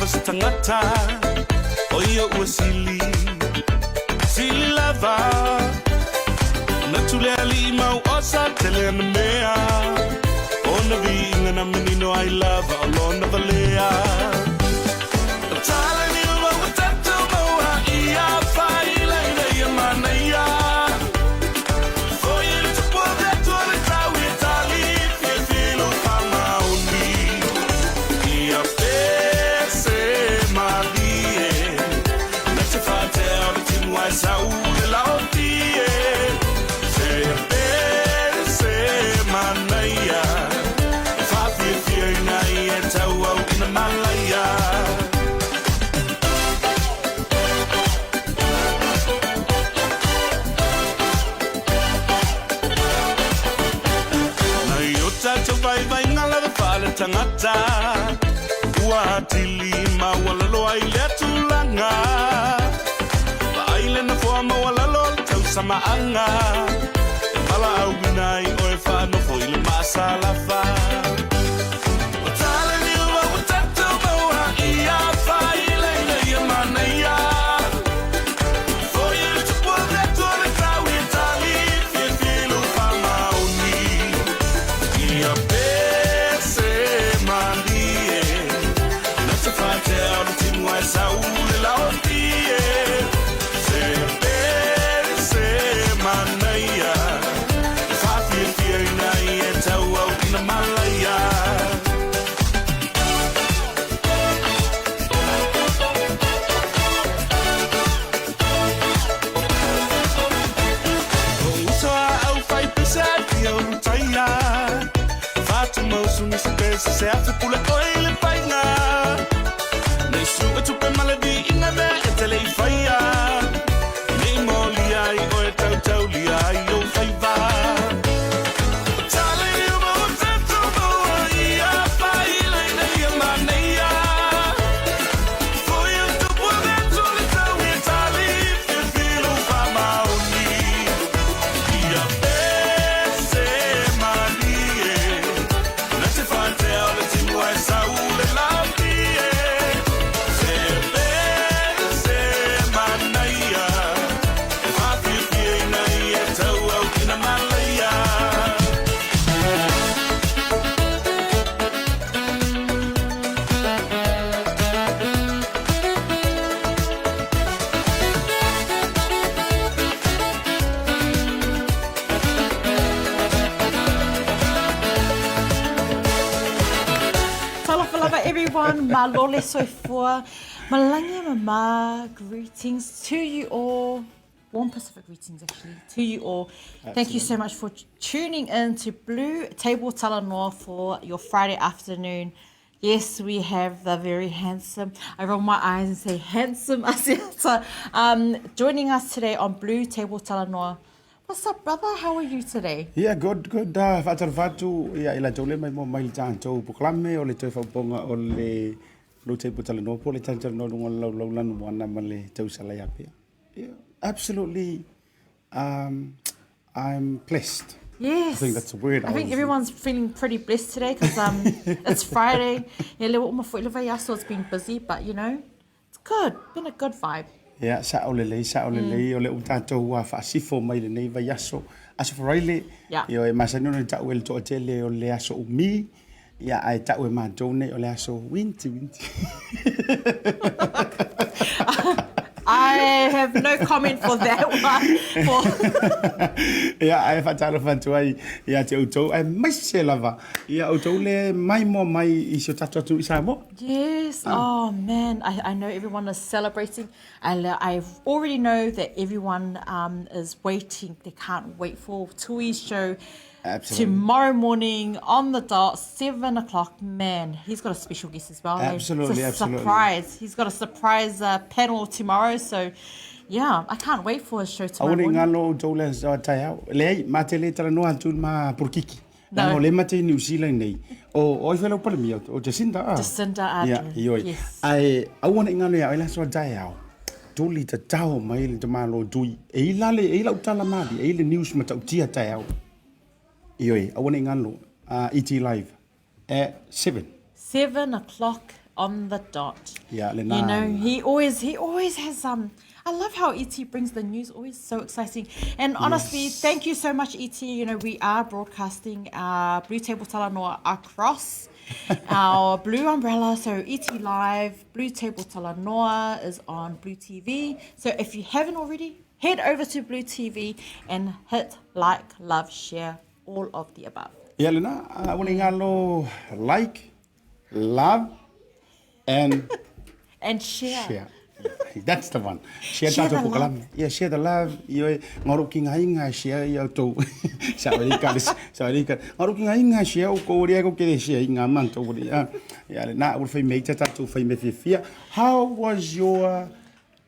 sa tangata o ia ua sili lava na tule ali mau osa tele na mea ona vinga na menino I love alona valea tala ni wa tatu maua ia faila ina ia manaya for you to put that to the crowd with ali feel kama uni ia pese malie na te fatel tin wa sau la otie se pese manaya fa fi na ia tau in malaya vai ngala the fala tangata ua tili ma wala lo ai le tulanga baile na forma wala lo tau sama anga e mala au nai o e fa no foi le masala fa o tale ni ua o tatu maua ia fa ile ia manaya for you to put that to the crowd with Ali feel fama uni ia Saúl la otie se pese manaya fa fi na ia tau au na malaya so au fai pesa io taia fa tu mo suni se pesa se afu pula oile paina tu pe maladi ina me tele faia ni moli ai o tau tau li ai o faiva tale ni mo tanto mo ia faila ina ia manea for you to put that to the crowd with Ali feel fama uni ia pese manie na te fante ala ti mo saule la everyone, malole soifua, malanga mama, greetings to you all. Warm Pacific greetings, actually, to you all. Absolutely. Thank you so much for tuning in to BluTable Talanoa for your Friday afternoon. Yes, we have the very handsome, I roll my eyes and say handsome Asiata, joining us today on BluTable Talanoa. What's up, brother? How are you today? Yeah, good. Fatu, yeah, ila tole mai mo mai tanto proclame o le toi fonga o le BluTable Talanoa po le tanto no lo mo na male tau sala ya pe. Yeah, absolutely. I'm blessed. Yes. I think that's a word. I think everyone's feeling pretty blessed today because it's Friday. Yeah, it's been busy, but you know, it's good. Been a good vibe. Yeah, sa o le o le utato wa fa sifo mai le nei vai aso aso fraile yo e masano no ta wel to tele o le aso umi ya ai ta we ma tone o le aso winti I have no comment for that one. Yeah, I have to fantu ai ya te auto ai mai se lava ya auto le mai mo mai I so tatu isa mo. Yes. Oh man, I know everyone is celebrating. I already know that everyone is waiting. They can't wait for Tui's show. Absolutely. Tomorrow morning on the dot, 7 o'clock. Man, he's got a special guest as well. Absolutely, it's a surprise. He's got a surprise panel tomorrow. So, yeah, I can't wait for his show tomorrow morning. Ngalo tole tayau. Le matele Talanoa tu ma purkiki. No, le mate New Zealand nei. O ifelo pale mi o Jacinda. Jacinda Ardern. Yeah, yes. I want ngalo ya ila so tayau. Tuli ta tau mai le malo tui. E ila utala mali. E le news mata utia tayau. I want ngalo ET live at 7. 7 o'clock on the dot. Yeah, You know, he always has I love how E.T. brings the news, always so exciting. And honestly, thank you so much, E.T. You know, we are broadcasting BluTable Talanoa across our Blue Umbrella. So E.T. Live, BluTable Talanoa is on Blue TV. So if you haven't already, head over to Blue TV and hit like, love, share, all of the above. Ia lena, wale ngalo like, love, and share. That's the one. Share Share tato the po kalam. Yeah, share the love. Yo ngoro ki ngai share yo to. Sabi ka. Ngoro ki ngai share ko ria ko ke share nga man to ria. Ya na ul fai me tato fai me fia. How was your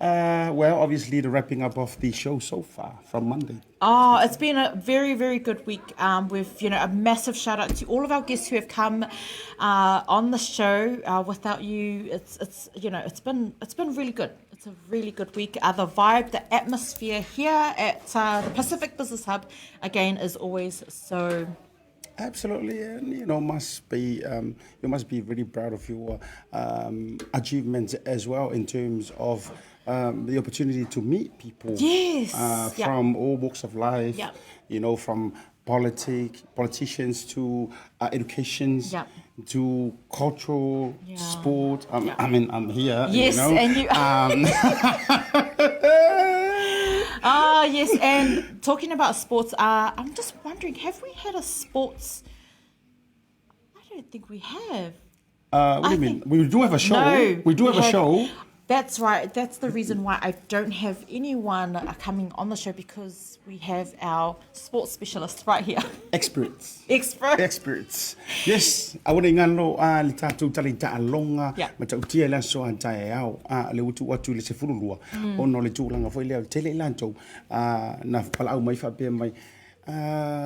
well, obviously the wrapping up of the show so far from Monday. Oh, it's been a very, very good week. With a massive shout out to all of our guests who have come on the show. Without you, it's been really good. It's a really good week. The vibe, the atmosphere here at the Pacific Business Hub again is always so. Absolutely, and you must be you must be really proud of your achievements as well in terms of the opportunity to meet people. Yes, from all walks of life. Yep. From politicians to educations. Yep. To cultural sport. I mean, I'm here. Yes, and you. Yes, and talking about sports, I'm just wondering, have we had a sports? I don't think we have. What do you mean? We do have a show. No, we do have a show. That's right. That's the reason why I don't have anyone coming on the show, because we have our sports specialist right here. Experts. Yes. I want to ngalo le tatu talita alonga matautia la so antai au le utu watu le sefulua ono le tulanga foi le tele lanto na pala au mai fa pe mai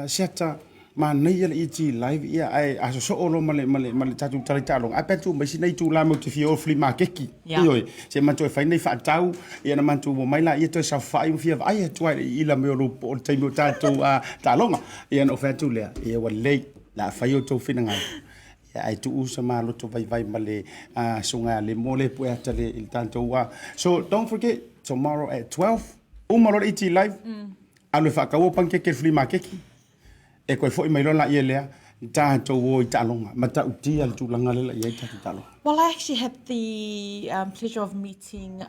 seta ma nei le iti live ia ai aso so olo male tatu talita alonga apetu mai sinai tu la mo te fio fli makeki ioi se manto fa nei fa tau ia na manto mo mai la ia to sa fa i fia ai tu ai ila me lo po te mo tatu talonga ia no fa tu le ia wa le la fa yo to fina ngai ai tu usa ma lo to vai male sunga le mole pu ata le il tanto wa. So don't forget tomorrow at 12 umalo iti live alo fa ka wo panke ke fli makeki e ko fo i mai lo la ia tanto wo i talonga mata uti al tu langa le ia talo. Well, I actually had the pleasure of meeting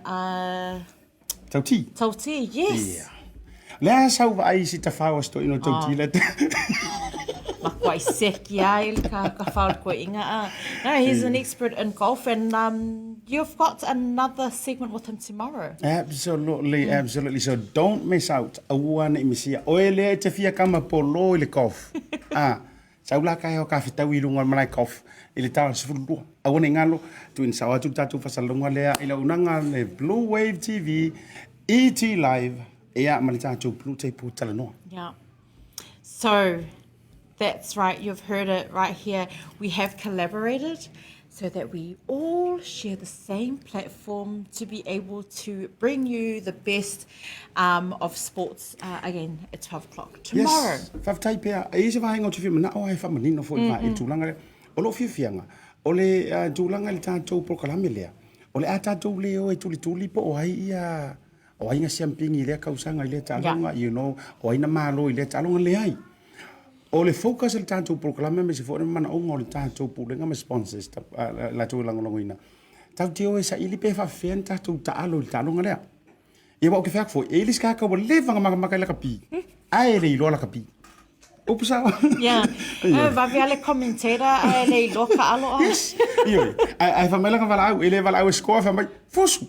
Tauti, yes. Yeah. Le sa wa ai si tafawa sto ino Tauti le. Quite sick, No, he's an expert in golf, and you've got another segment with him tomorrow. Absolutely. So don't miss out. Awan imisia. Oele te fia kama polo ile golf. Saula kai o ka fita wilunga malai golf. Ile tawa sifulu. Awan ngalo tu insawa tu tatu fasalunga le ila unanga le Blue Wave TV ET Live. Ea malita tu BluTable Talanoa. Yeah. So that's right, you've heard it right here. We have collaborated so that we all share the same platform to be able to bring you the best of sports again at 12 o'clock tomorrow. Yes, whaftai pia, e se wahenga o te whima na o hai whamanino fo i e tūlanga le, o lo whiwhianga, o le tūlanga le tātou prokalame lea, o le a tātou leo e tuli po o hai ia, o hai nga siampingi lea kausanga i lea tālonga, o hai na malo i lea tālonga le ai. O le focus le tātou proklame me se fōre mana o ngō le tātou pūlenga me sponsors la tū langolongoina. Tau te oe sa ili pe whawhen tātou taalo le tālonga lea. E wau ke whiak fō, e ilis kāka wa le wanga makamaka le kapi. Ae le iloa la kapi. Upu sao? Yeah. Vavea le commentator, ae le iloa ka aloa. Yes. Ioi. Ae whamelanga wala au, e le wala au e skoa whamai. Fusu.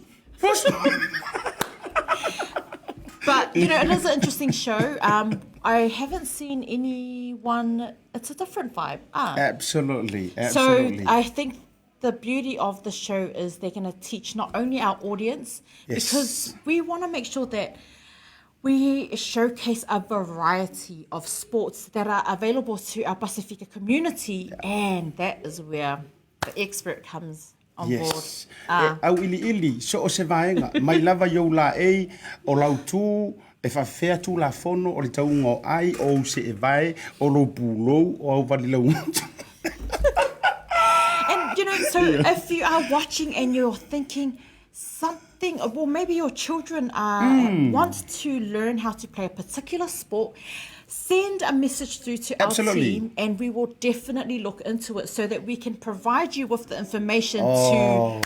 But, it is an interesting show. I haven't seen anyone. It's a different vibe. Absolutely. So I think the beauty of the show is they're going to teach not only our audience, because we want to make sure that we showcase a variety of sports that are available to our Pacifica community, and that is where the expert comes on board. Au ili, so o se vaenga, mai lava yo la e, o lau tū, e whawhea tū la fono, o le taunga o ai, o se e vai, o lo pūlou, o au wali lau. And, So if you are watching and you're thinking something, well, maybe your children want to learn how to play a particular sport, send a message through to our team and we will definitely look into it so that we can provide you with the information to,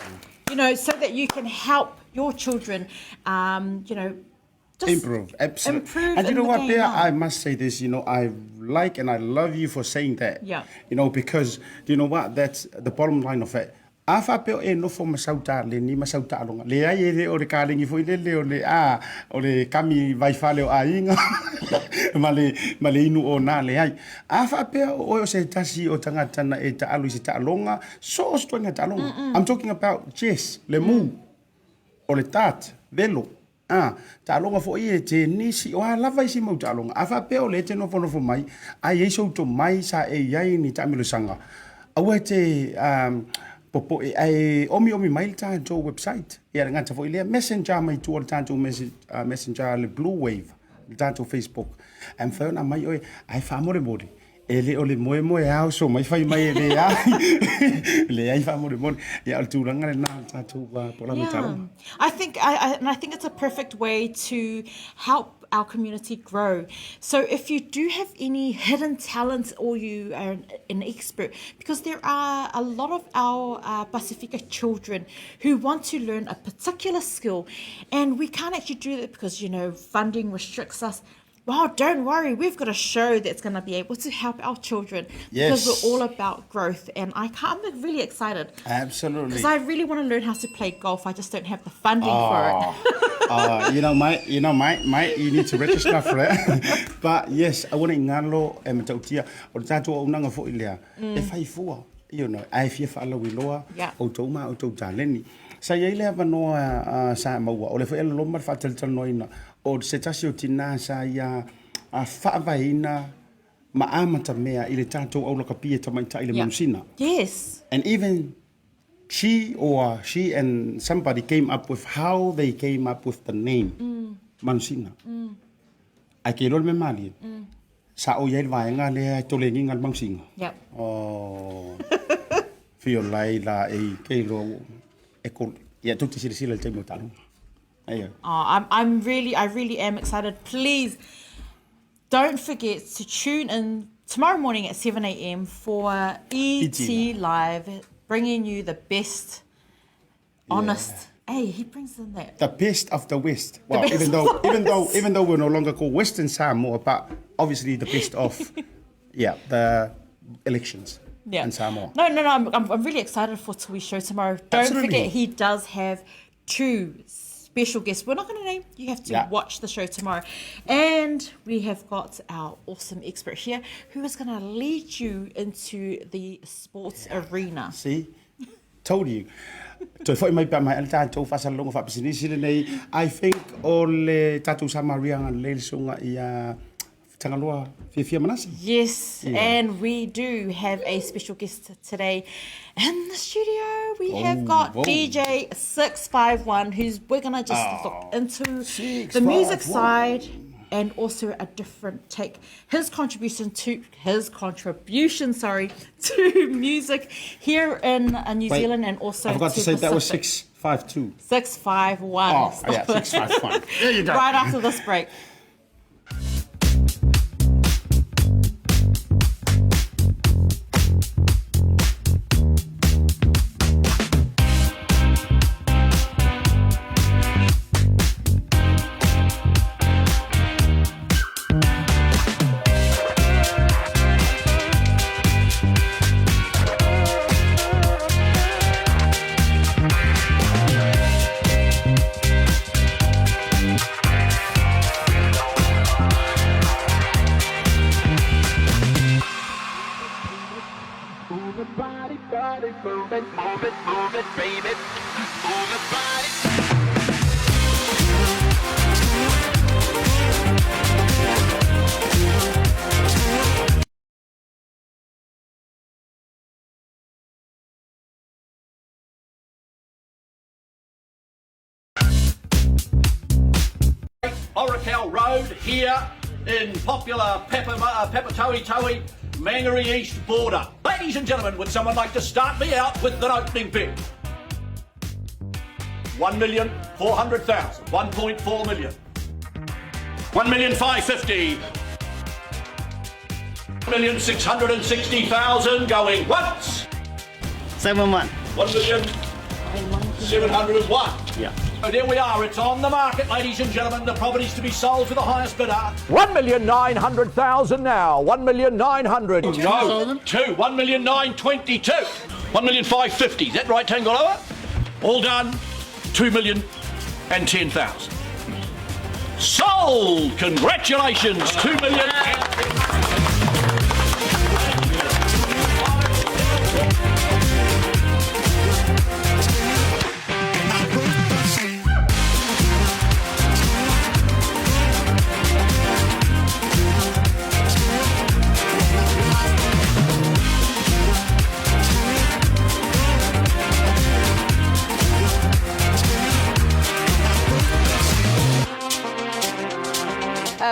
so that you can help your children, just improve. Absolutely. Improve and you know in the what, game Bea, now. I must say this, I like and I love you for saying that. Yeah. Because, you know what, that's the bottom line of it. Afa peo no fo masauta le ni masauta alonga. Le ai e o le kalingi fo le o le kami vai fale o ainga. Male inu o na le ai. Afa peo o se tasi o tangata na e ta alu se ta alonga. So stronga ta alonga. I'm talking about chess, le mu, o le tat, velo. Ta alonga fo i e te nisi o lava isi mau ta alonga. Afa peo le te no fo mai. Ai e so to mai sa e iai ni ta milo sanga. Awa te popo ai omi mai tanto website ia ngata fo ile messenger mai tu tanto messenger le blue wave tanto Facebook and phone mai oi ai fa more ele ole moe au so mai fai mai le ai le ai fa more ia tu ranga na tanto po la metalo. I think I think it's a perfect way to help our community grow. So if you do have any hidden talents or you are an expert, because there are a lot of our Pacifica children who want to learn a particular skill and we can't actually do that because, funding restricts us. Well, don't worry, we've got a show that's going to be able to help our children because we're all about growth and I'm really excited. Absolutely. Because I really want to learn how to play golf. I just don't have the funding for it. You need to register for it. But yes, I want to ngalo e matautia o tato o nanga fo ilea. E fai fua, ai fia fa ala wiloa o toma o tau taleni. Sa ia ile vanoa sa maua o le fo ele loma fa tel noina o se tasi o tina sa ia fa vaina ma amata mea ile tato o loka pia tama ita ile manusina. Yes. And even she and somebody came up with how they came up with the name Manusina. Ai ke rol me mali. Sa o yel vai nga le to le ngal Manusina. Yep. Oh. Fio lai la e ke ro e ko ya tutti sila te mo talo. Ayo. Oh, I really am excited. Please don't forget to tune in tomorrow morning at 7 a.m. for ET Live, bringing you the best, honest. Hey, he brings in that. The best of the West. Well, even though we're no longer called Western Samoa, but obviously the best of, the elections in Samoa. No. I'm really excited for Tui's show tomorrow. Don't forget, he does have 2 special guests. We're not going to name. You have to watch the show tomorrow. And we have got our awesome expert here who is going to lead you into the sports arena. See? Told you. I think all Tatu Samaria and Lelsunga Tangaloa Fifia Manasi. Yes, and we do have a special guest today in the studio. We have got DJ 651, we're gonna just look into the music side and also a different take. His contribution to music here in New Zealand and also I forgot to say that was 652. 651. Oh, yeah, 651. There you go. Right after this break. Oracle Road here in popular Pepper Towie Mangere East border. Ladies and gentlemen, would someone like to start me out with an opening bid? 1,400,000, 1.4 million. 1,550,000. 1,660,000 going once. 7-1. 1,701,000. Yeah. So there we are, it's on the market, ladies and gentlemen. The property's to be sold for the highest bidder. 1,900,000 now. 1,900,000. No, 1,922,000. 1,550,000. Is that right, Tangaloa? All done. 2,010,000. Sold. Congratulations. 2,010,000.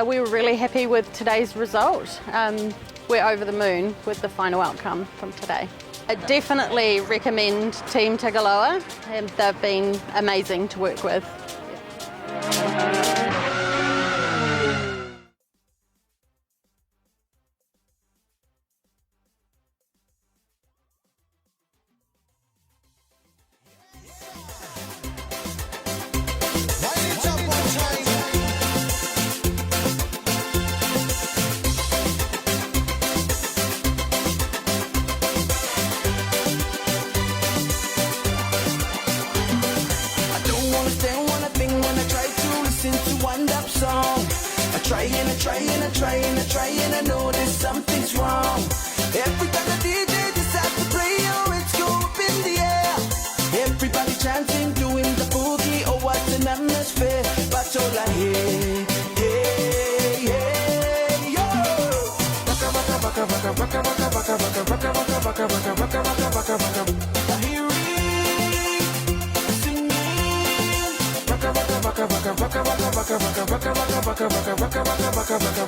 We were really happy with today's result. We're over the moon with the final outcome from today. I definitely recommend Team Tagaloa, and they've been amazing to work with. And I know there's something's wrong. Every time the DJ decides to play, oh, it's go up in the air. Everybody chanting, doing the boogie, oh, what an atmosphere. But all I hear, hey, hey, yo. Baka, baka, baka, baka, baka, baka, baka, baka, baka, baka, baka, baka, baka, baka, baka, baka. I hear it singing. Baka, baka, baka, baka, baka, baka, baka, baka, baka, baka, baka, baka, baka, baka, baka.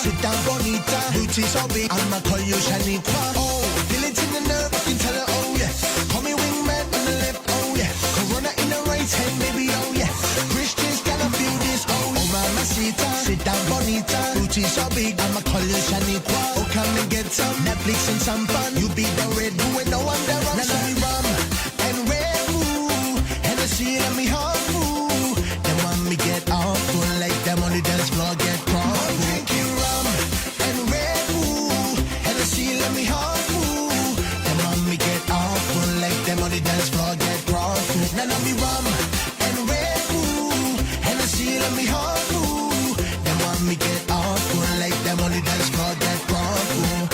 Sit down, bonita. Booty so big, I'ma call you Shaniqua. Oh, feel it in the nerve, I can tell her, oh yeah. Call me wingman on the left, oh yeah. Corona in the right hand, baby, oh yeah. Christians gotta feel this, oh mamacita. Sit down, bonita. Booty so big, I'ma call you Shaniqua. Oh, come and get some Netflix and some fun. You be the Red Bull and no one the rum. Now let me rum and Red Bull. Hennessy, let me on the dance floor get drunk. I'm drinking rum and Red Bull, Hennessy let me hard move. Them on me get awful, like them on the dance floor get drunk. None of me rum and Red Bull, Hennessy let me hard move. Them on me get awful, like them on the dance floor get drunk.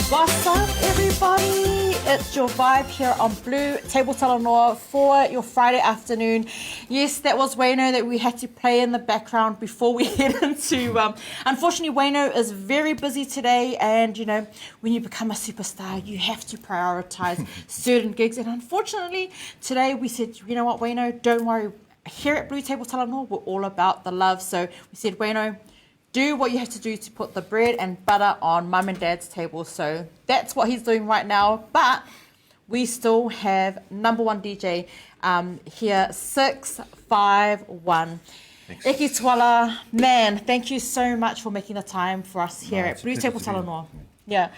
What's up, everybody? It's your vibe here on BluTable Talanoa for your Friday afternoon. Yes, that was Wayno that we had to play in the background before we head into... unfortunately, Wayno is very busy today, and, you know, when you become a superstar, you have to prioritize certain gigs. And unfortunately, today we said, you know what, Wayno, don't worry. Here at BluTable Talanoa, we're all about the love. So we said, Wayno, do what you have to do to put the bread and butter on mum and dad's table. So that's what he's doing right now. But we still have number one DJ here, 651. Eki Twala, man, thank you so much for making the time for us here at BluTable Talanoa. Yeah.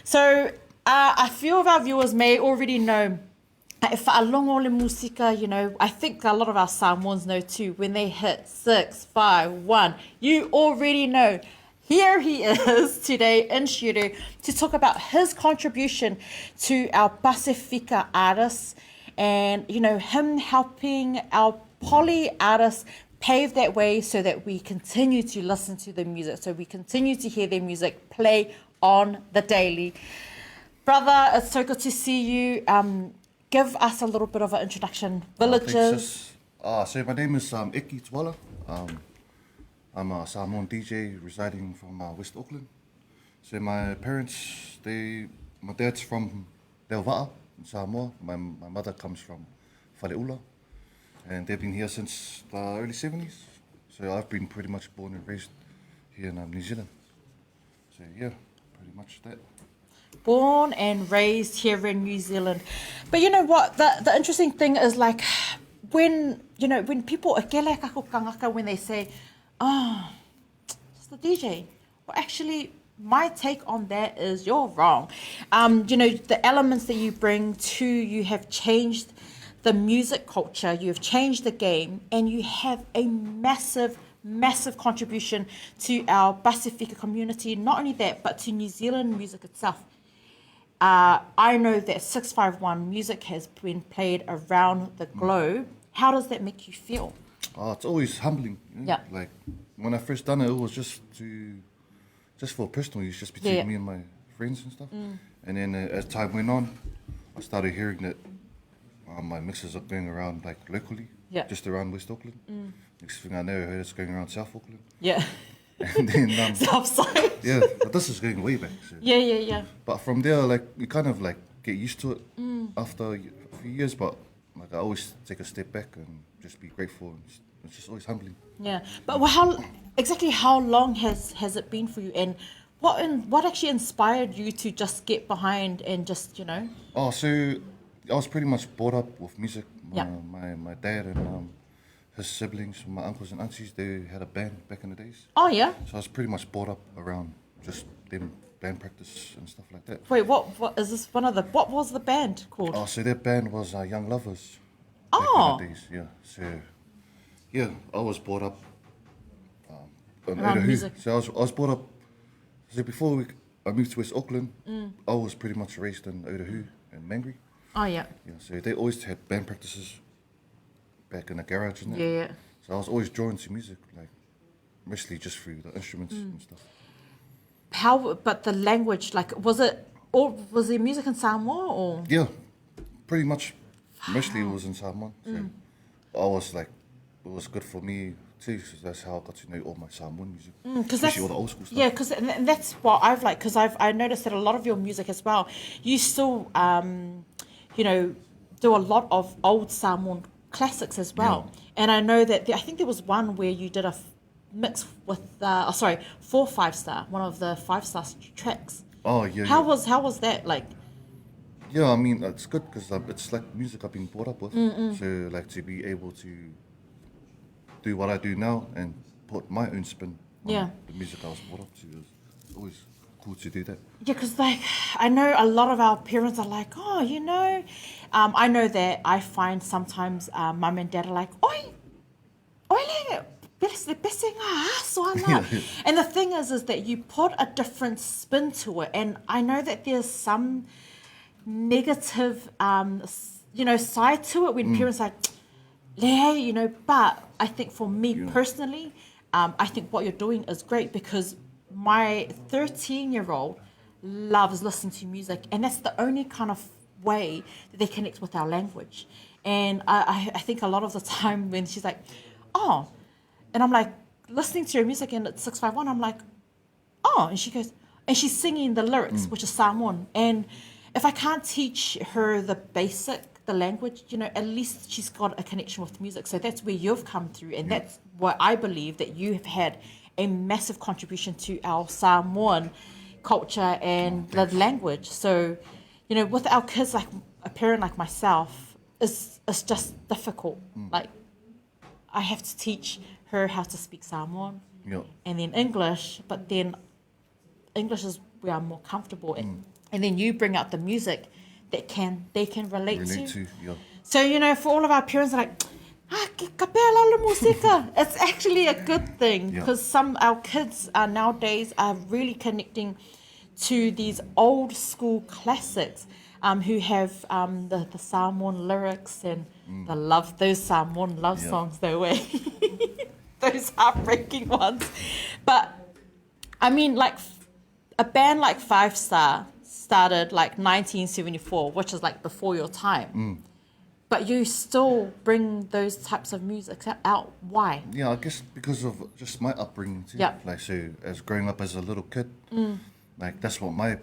So a few of our viewers may already know if along le música, you know, I think a lot of our Samoans know too, when they hit 651, you already know. Here he is today in studio to talk about his contribution to our Pacifica artists and, you know, him helping our poly artists pave that way so that we continue to listen to the music, so we continue to hear their music play on the daily. Brother, it's so good to see you. Give us a little bit of an introduction. Villages. So my name is Eki Twala. I'm a Samoan DJ residing from West Auckland. So my parents, my dad's from Leova'a in Samoa. My mother comes from Whaleula. And they've been here since the early 70s. So I've been pretty much born and raised here in New Zealand. So yeah, pretty much that. Born and raised here in New Zealand. But you know what? The interesting thing is, like, when people, when they say, oh, it's the DJ. Well, actually, my take on that is you're wrong. You know, the elements that you bring to, you have changed the music culture, you have changed the game, and you have a massive contribution to our Pacifica community. Not only that, but to New Zealand music itself. I know that 651 music has been played around the globe. How does that make you feel? It's always humbling. You know? Yeah. Like when I first done it, it was just for personal use, just between me and my friends and stuff. And then as time went on, I started hearing that my mixes are going around like locally, just around West Auckland. Next thing I know, I heard it's going around South Auckland. Yeah. And then South side. Yeah, but this is going way back. So. Yeah. But from there, like you kind of like get used to it after a few years. But like I always take a step back and just be grateful. And it's just always humbling. Yeah, but how long has it been for you, and what actually inspired you to just get behind and just, you know? So I was pretty much brought up with music. My dad and his siblings, my uncles and aunties, they had a band back in the days. Oh, yeah? So I was pretty much brought up around just them band practice and stuff like that. Wait, what is this what was the band called? So their band was Young Lovers. Oh. Back in the days, yeah. So, yeah, I was brought up on around music. So I was brought up, so before I moved to West Auckland, I was pretty much raised in Otahu and Mangere. Oh, yeah. Yeah, so they always had band practices back in the garage and that. Yeah. So I was always drawn to music, like mostly just through the instruments and stuff. But the language, like, was there music in Samoa or? Yeah, pretty much. Mostly it was in Samoan. So I was like, it was good for me too, because that's how I got to know all my Samoan music, especially all the old school stuff. Yeah, because that's what I've like, because I noticed that a lot of your music as well, you still, you know, do a lot of old Samoan classics as well. Yeah. And I know that I think there was one where you did a mix with 4 5-star, one of the 5-star tracks. Oh yeah. How was that like? Yeah, I mean it's good because it's like music I've been brought up with. So like to be able to do what I do now and put my own spin on the music I was brought up to is always cool to do that. Yeah, because like I know a lot of our parents are like, oh, you know, I know that I find sometimes mum and dad are like, oi, the best thing, so I love. And the thing is that you put a different spin to it. And I know that there's some negative, side to it when parents are like, but I think for me personally, I think what you're doing is great because my 13-year-old loves listening to music, and that's the only kind of way that they connect with our language. And I think a lot of the time when she's like, oh, and I'm like listening to her music and it's 651, I'm like, oh, and she goes, and she's singing the lyrics, which is Samoan. And if I can't teach her the language, at least she's got a connection with music. So that's where you've come through, and that's what I believe that you have had a massive contribution to our Samoan culture and the language. So, with our kids, like a parent like myself, it's just difficult. Like, I have to teach her how to speak Samoan and then English, but then English is where I'm more comfortable in. And then you bring out the music that they can relate to. So, for all of our parents, like, kapela música. It's actually a good thing because our kids nowadays are really connecting to these old school classics who have the Samoan lyrics and those Samoan love songs they were, those heartbreaking ones. But I mean, like a band like Five Star started like 1974, which is like before your time. But you still bring those types of music out. Why? Yeah, I guess because of just my upbringing too. Like, so as growing up as a little kid, like that's what my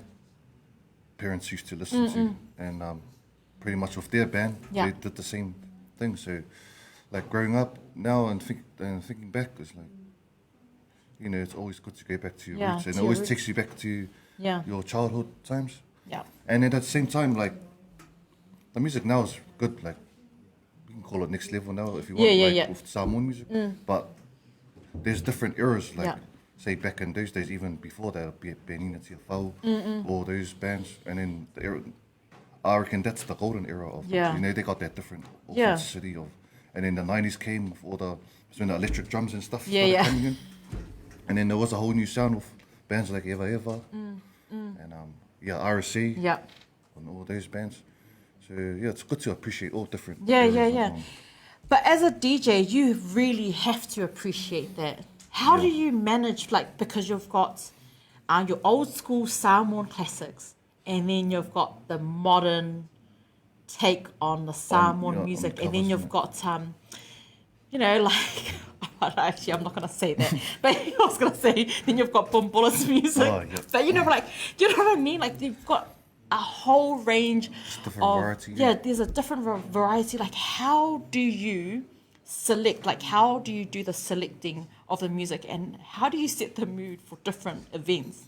parents used to listen to, and pretty much with their band, they did the same thing. So, like growing up now and thinking back, it's like, it's always good to go back to your roots, and it always takes you back to your childhood times. Yeah. And at the same time, like, the music now is good, like, you can call it next level now if you want, with Samoan music. But there's different eras, like, say back in those days, even before that, be it Benina Tia Whau, all those bands. And then the era, I reckon that's the golden era of, they got that different authenticity of. And then the 90s came with all when the electric drums and stuff started coming in. And then there was a whole new sound with bands like Eva Eva and RSC and all those bands. So it's good to appreciate all different. But as a DJ, you really have to appreciate that. How do you manage, like, because you've got your old school Samoan classics, and then you've got the modern take on the Samoan music, and then you've got like, actually, I'm not going to say that, but I was going to say, then you've got Bumbula's music. But, do you know what I mean? Like, you've got a whole range variety. There's a different variety. Like, how do you select? Like, how do you do the selecting of the music, and how do you set the mood for different events?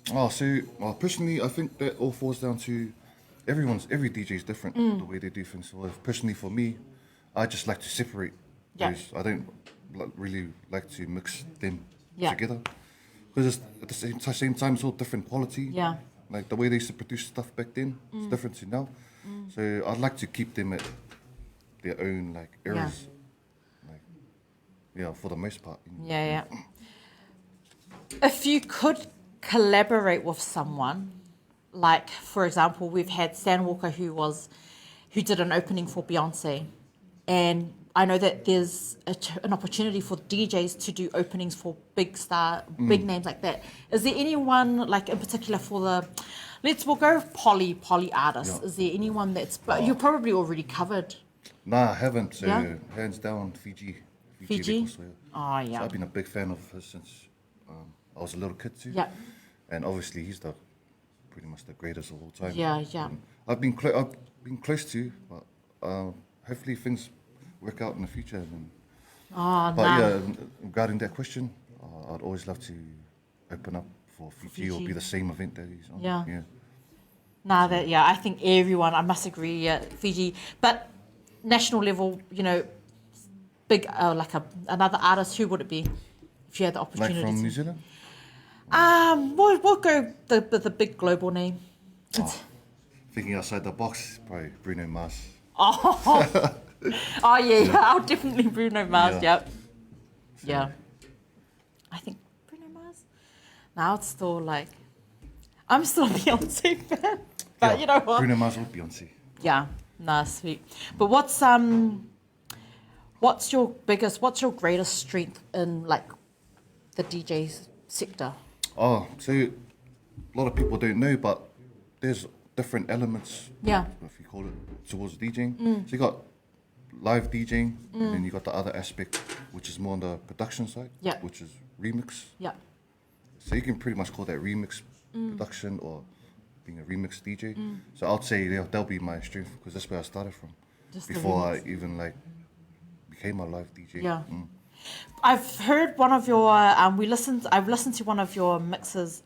Personally, I think that all falls down to every DJ is different, the way they do things. So personally for me, I just like to separate those. I don't really like to mix them together, because at the same time it's all different quality. Like the way they used to produce stuff back then is different to now. So I'd like to keep them at their own like eras. For the most part. If you could collaborate with someone, like for example, we've had Stan Walker who did an opening for Beyonce, and I know that there's an opportunity for DJs to do openings for big names like that. Is there anyone like in particular for we'll go poly artists? Is there anyone but you're probably already covered? Nah, I haven't. So hands down, Fiji. Fiji? So I've been a big fan of his since I was a little kid too. And obviously he's pretty much the greatest of all time. I've been close to, but hopefully things work out in the future. Regarding that question, I'd always love to open up for Fiji or be the same event that he's on. I think everyone, I must agree, Fiji. But national level, big, another artist, who would it be if you had the opportunity? Like from New Zealand? We'll go the big global name. Thinking outside the box, probably Bruno Mars. I'll definitely Bruno Mars. I think Bruno Mars. Now it's still like, I'm still a Beyonce fan, but you know what? Bruno Mars or Beyonce. Yeah, nah, sweet. But what's your greatest strength in like the DJ sector? Oh, so a lot of people don't know, but there's different elements, Yeah. if you call it, towards DJing. So you got live DJing, and then you got the other aspect, which is more on the production side, Yeah. which is remix. Yeah. So you can pretty much call that remix production or being a remix DJ. So I'd say that'll be my strength because that's where I started from. Just the Before I remix. even like became a live DJ. Yeah. I've heard one of your. I've listened to one of your mixes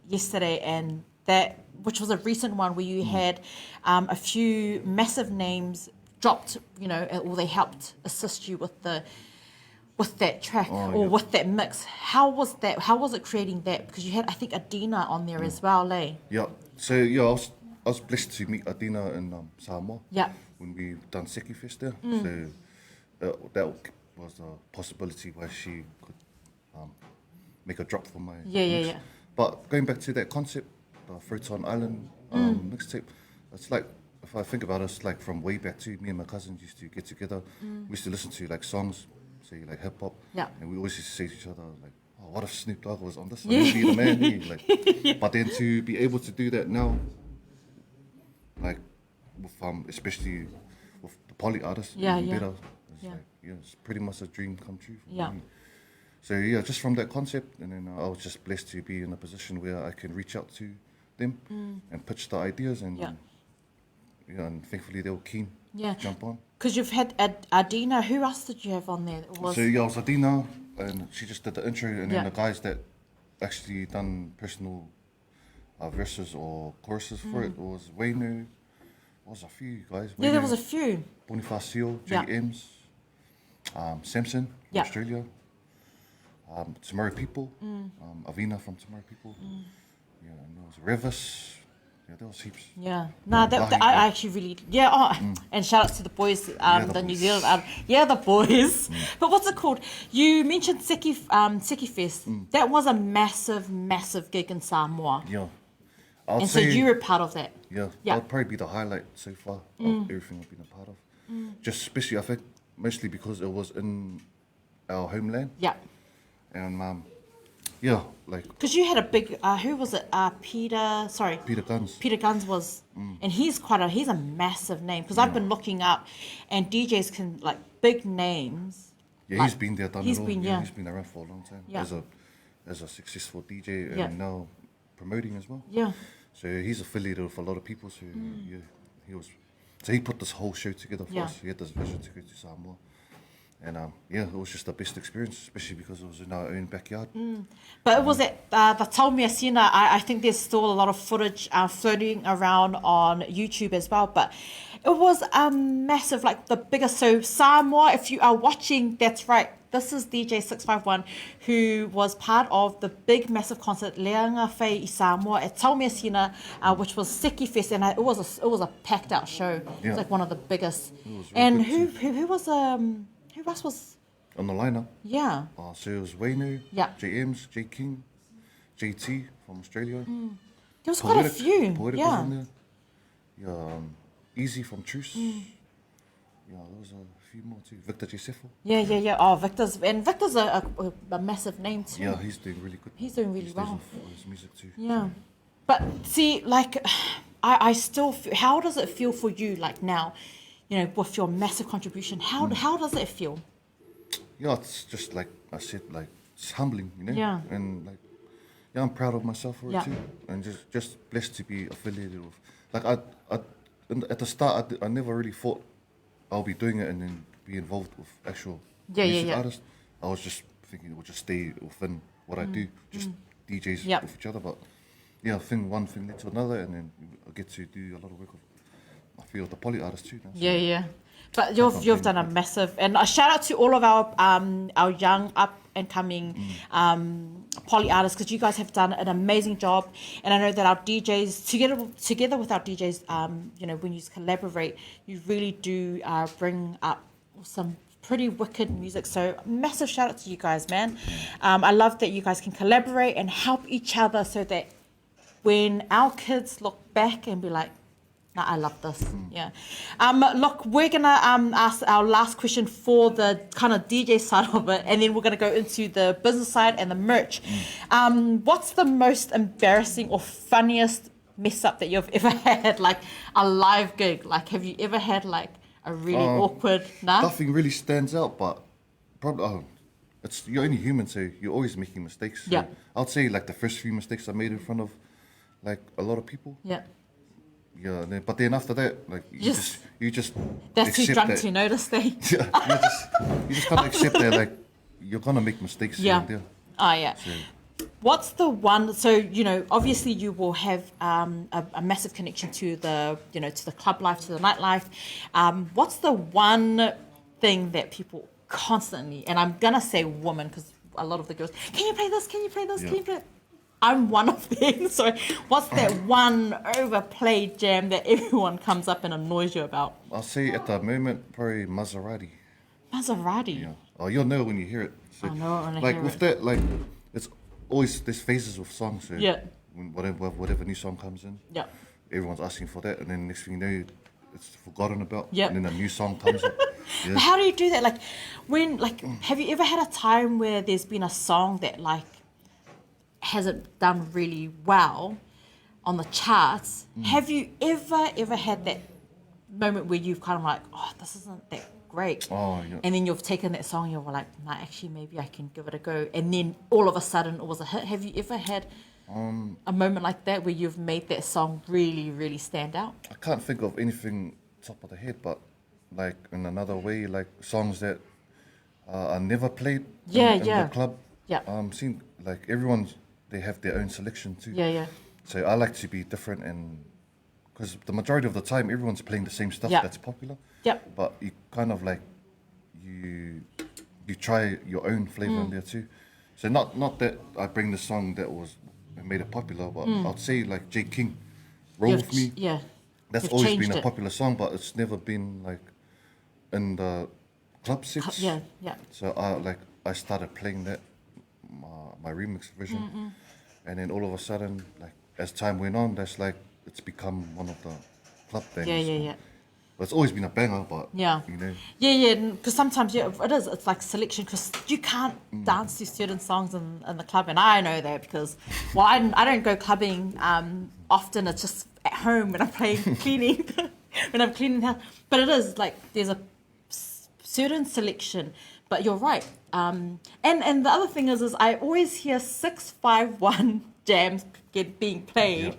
yesterday, and that, which was a recent one where you had a few massive names dropped, you know, or they helped assist you with that track with that mix. How was that? How was it creating that? Because you had, I think, Adina on there as well, eh? Yeah. So yeah, I was blessed to meet Adina in Samoa. Yeah. When we done Seki Fest there. So that was a possibility where she could make a drop for my mix. Yeah. But going back to that concept, the Fruiton Island mixtape, it's like, if I think about it, it's like from way back too. Me and my cousins used to get together. We used to listen to like songs, say like hip hop, Yeah. and we always used to say to each other like, "Oh, what if Snoop Dogg was on this? Like, he'd be the man." Like, but then to be able to do that now, like with especially with the poly artists, Yeah, even yeah. better. It's Yeah. like, it's pretty much a dream come true for Yeah. me. So yeah, just from that concept, and then I was just blessed to be in a position where I can reach out to them and pitch the ideas, and Yeah. and thankfully they were keen Yeah. to jump on. Because you've had Adina. Who else did you have on there? It was So yeah, it was Adina, and she just did the intro, and Yeah. then the guys that actually done personal verses or choruses for it was Wayno. Was a few guys. yeah, there Wayno, was a few. Bonifacio, Yeah. JMs, Samson, Yeah. Australia, Tomorrow People, Avina from Tomorrow People, yeah, and there was Revis, yeah, there was heaps. Yeah, no, that Lahi, I yeah. actually really, yeah. Oh, and shout out to the boys, the the New boys. Zealand, the boys. But what's it called? You mentioned Seki Fest. That was a massive gig in Samoa, Yeah, I'd and so say, you were part of that. yeah, Yeah. that'd probably be the highlight so far of everything I've been a part of. Just especially, I think, mostly because it was in our homeland, Yeah, and yeah, like because you had a big. Who was it? Peter. Sorry, Peter Guns. Peter Guns was, and he's a massive name because I've been looking up, and DJs can like big names. Yeah, like, he's been there, done he's it all. been- yeah, yeah. he's been around for a long time Yeah. as a successful DJ and Yeah. now promoting as well. Yeah. So he's affiliated with a lot of people. So yeah, he put this whole show together for Yeah. us. He had this vision to go to Samoa, and yeah, it was just the best experience, especially because it was in our own backyard. But it was at the Taumea Sina. I think there's still a lot of footage floating around on YouTube as well. But it was a massive, like the biggest. So Samoa, if you are watching, that's right. This is DJ 651, who was part of the big, massive concert Leanga Whai I Samoa at Taumea Sina, which was Seki Fest, and it was a packed out show. It Yeah. was like one of the biggest. was really And good who else was? On the lineup, Yeah. so it was Wayno, Yeah. JMs, J King, JT from Australia. There was quite a few. Poetic Yeah. was in there. Yeah, Easy from Truce. Yeah, there was a few more too. Victor Jesefo. Yeah. Oh, Victor's a massive name too. Yeah, he's doing really good. He's doing really These days well. with his music too. Yeah. But see, like, I still feel, how does it feel for you, like now, you know, with your massive contribution? How does it feel? Yeah, it's just like I said, like it's humbling, you know. Yeah. And like, yeah, I'm proud of myself for Yeah. it too, and just blessed to be affiliated with. Like at the start, I never really thought I'll be doing it and then be involved with actual music artists. I was just thinking it would just stay within what I do, just DJs Yep. with each other. But yeah, one thing led to another, and then I get to do a lot of work with, I feel, the poly artists too now. So Yeah. But you've done a massive, and a shout out to all of our young up and coming poly artists, because you guys have done an amazing job, and I know that our DJs together with our DJs, you know, when you collaborate, you really do bring up some pretty wicked music. So massive shout out to you guys, man. I love that you guys can collaborate and help each other so that when our kids look back and be like, nah, I love this. Yeah. Look, we're going to ask our last question for the kind of DJ side of it, and then we're going to go into the business side and the merch. What's the most embarrassing or funniest mess up that you've ever had, like a live gig? Like, have you ever had like a really awkward, Nothing really stands out, but probably, you're only human, so you're always making mistakes. So Yeah. I'd say like the first few mistakes I made in front of like a lot of people. Yeah. Yeah, but then after that, like you just That's too accept drunk that. to notice, they. Yeah, you just kind of accept that like you're gonna make mistakes. Yeah. Here and there. Oh, yeah. So, What's the one? So obviously you will have a massive connection to the to the club life, to the nightlife. What's the one thing that people constantly, and I'm gonna say woman because a lot of the girls, can you play this? Can you play this? Yeah. Can you play? I'm one of them. So what's that one overplayed jam that everyone comes up and annoys you about? I'll say at the moment probably Maserati. Maserati. Yeah. Oh, you'll know when you hear it. So, I know when I like hear with it. that, like it's always there's phases with songs. So Yeah. when whatever new song comes in, Yeah. everyone's asking for that, and then next thing you know, it's forgotten about. Yeah. And then a new song comes up. But Yeah. how do you do that? Like, have you ever had a time where there's been a song that like hasn't done really well on the charts? Have you ever had that moment where you've kind of like, oh, this isn't that great, Oh, yeah. and then you've taken that song and you're like, nah, actually maybe I can give it a go, and then all of a sudden it was a hit? Have you ever had a moment like that where you've made that song really, really stand out? I can't think of anything top of the head, but like in another way, like songs that are never played in the club. Yeah. Seem like they have their own selection too. Yeah. So I like to be different, and because the majority of the time everyone's playing the same stuff Yeah. that's popular. Yep. But you kind of like you try your own flavor in there too. So not that I bring the song that made it popular, but I'd say like J King, Roll With Me. Yeah. That's You've always changed been a it. popular song, but it's never been like in the club sets. Yeah. So I started playing that my remix version, and then all of a sudden, like as time went on, it's become one of the club bangers. Yeah. But it's always been a banger, but Yeah. you know. Yeah, because sometimes it is. It's like selection, because you can't dance to certain songs in the club, and I know that because, well, I don't go clubbing often. It's just at home when I'm cleaning, when I'm cleaning the house. But it is like there's a certain selection. But you're right. And the other thing is I always hear 651 jams being played,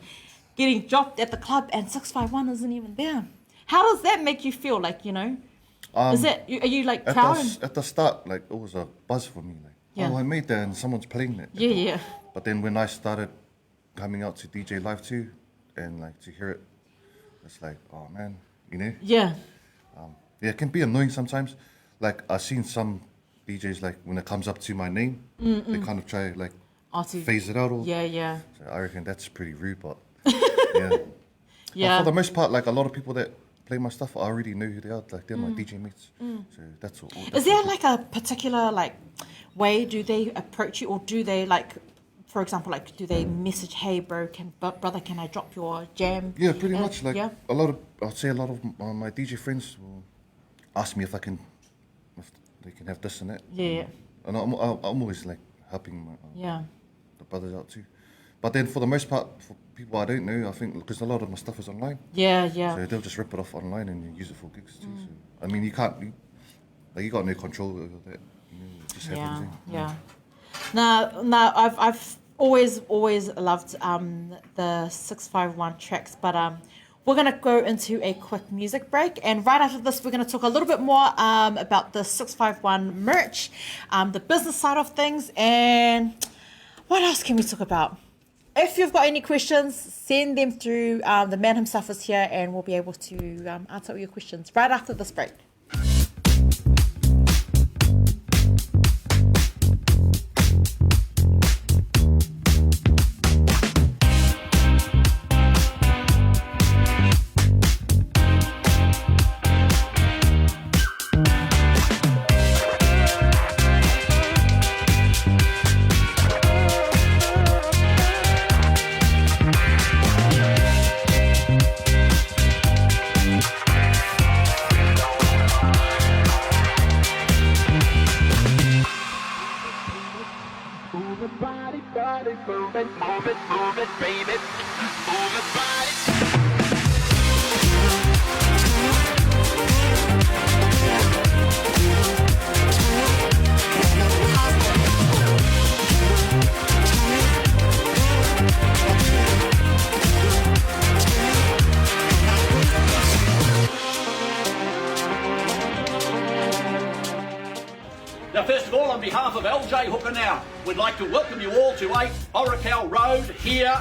getting dropped at the club, and 651 isn't even there. How does that make you feel? Like, is it, are you like proud? At the start, like it was a buzz for me. Like, Yeah. oh, I made that, and someone's playing that. Yeah. But then when I started coming out to DJ live too, and like to hear it, it's like, oh man, Yeah. Yeah, it can be annoying sometimes. Like I've seen some DJs, like when it comes up to my name, they kind of try like phase it out. Yeah. So I reckon that's pretty rude, but yeah. Yeah. But for the most part, like a lot of people that play my stuff, I already know who they are. Like they're my DJ mates. So that's all. Is there like a particular like way do they approach you, or do they like, for example, like do they message, hey bro, brother, can I drop your jam? Yeah, pretty much. Like yeah. I'd say a lot of my DJ friends will ask me if they can have this and that. Yeah. And I'm always like helping the brothers out too. But then for the most part, for people I don't know, I think because a lot of my stuff is online. Yeah. So they'll just rip it off online and use it for gigs too. So I mean, you got no control over that. It just happens. Yeah. Now, I've always loved the 651 tracks, but we're gonna go into a quick music break, and right after this, we're gonna talk a little bit more about the 651 merch, the business side of things, and what else can we talk about? If you've got any questions, send them through. The man himself is here, and we'll be able to answer all your questions right after this break. Move it, body, body, move it, baby. Move it, body. Now, first of all, on behalf of LJ Hooker Now, we'd like to welcome you all to 8 Oracal Road here